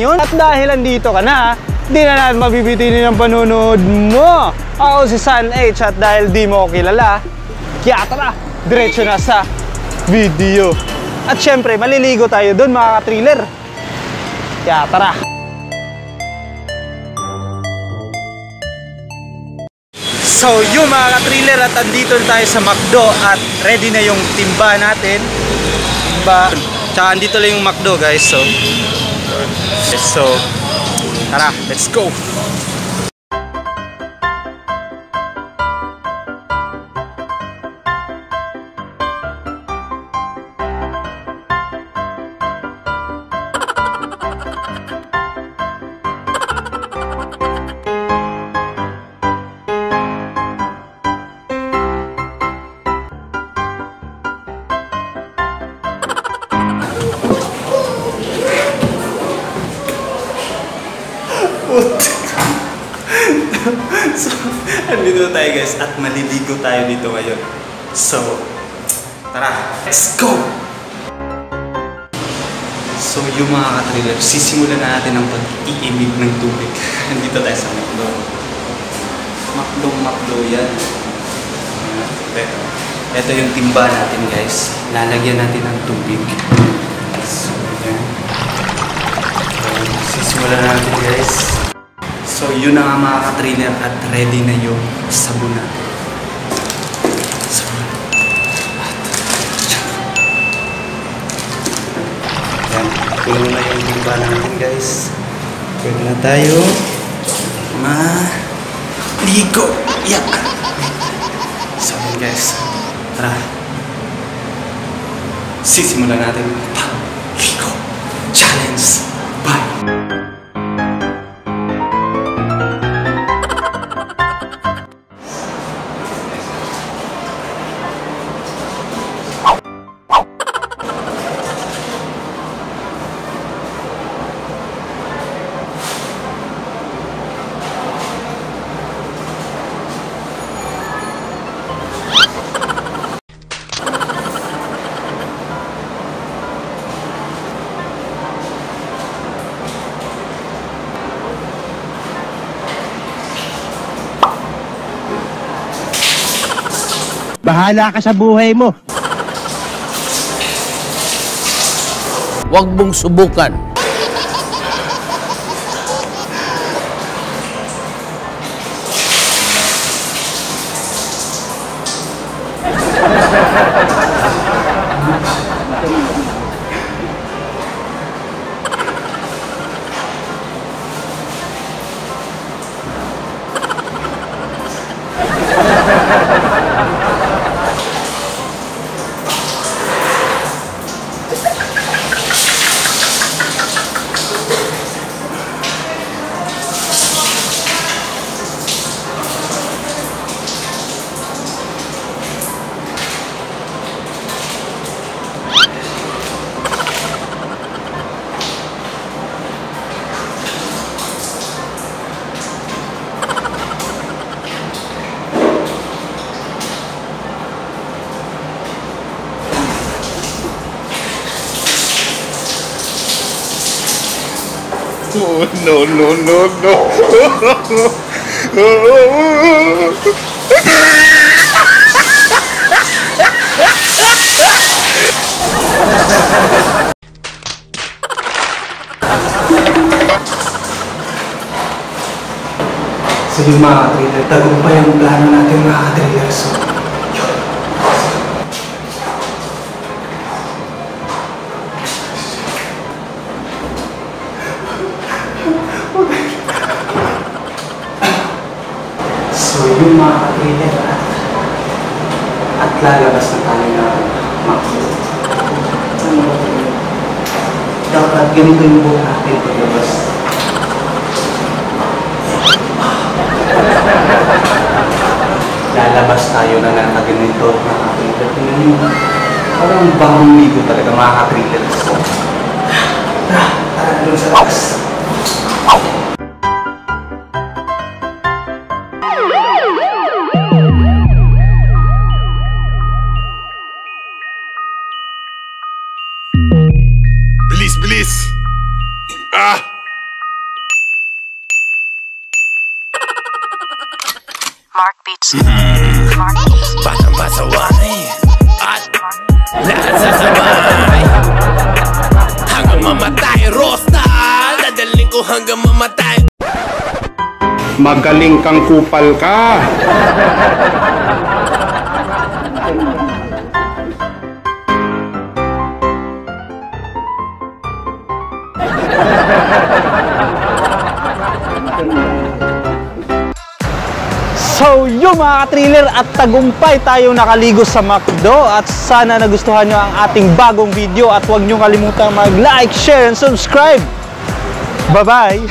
yun. At dahil andito ka na, di na natin mabibitinin ang panunood mo. Ako si San H at dahil di mo ko kilala, kaya tara, diretso na sa video. At syempre, maliligo tayo dun mga ka-thriller. Kaya tara. So yun mga ka-thriller, at andito na tayo sa McDo at ready na yung timba natin. Timba. Tsaka andito lang yung McDo guys. So tara, let's go. So, andito tayo guys at maliligo tayo dito ngayon. So, tara, let's go! So, yung mga ka-thriller, sisimulan na natin ang pag-iimig ng tubig. Andito tayo sa McDo. McDo yan. Ito yung timba natin guys. Lalagyan natin ng tubig. So, yan. Sisimulan na natin guys. So yun na nga mga ka-thriller at ready na yung sabon natin. Yan, puno na yung timba natin guys. Pwede na tayo maligo. Yeah. So yun guys, tara. Sisimulan natin pag-ligo challenge. Bye! Bahala ka sa buhay mo. Huwag mong subukan. Oh, no, no, no, no. So yung mga ka-thriller, tagumpay ang plano natin mga ka-thriller. So, yung mga ka-thriller at lalabas na tayo na McDo. Dapat ganito yung buhok natin paglabas. Lalabas tayo na nakaganito mga ka-thriller. Tingnan nyo, parang bagong ligo talaga mga ka-thriller. Tara, doon sa labas. Bilis, bilis! Ah! Mark Beats. Mark Beats. Batang pasaway at lahat sasabay hanggang mamatay. Rosta, dadaling ko hanggang mamatay. Magaling kang kupal ka. So yung mga ka-thriller, at tagumpay tayong nakaligo sa McDo, at sana nagustuhan nyo ang ating bagong video, at huwag nyo kalimutang mag-like, share, and subscribe. Bye-bye!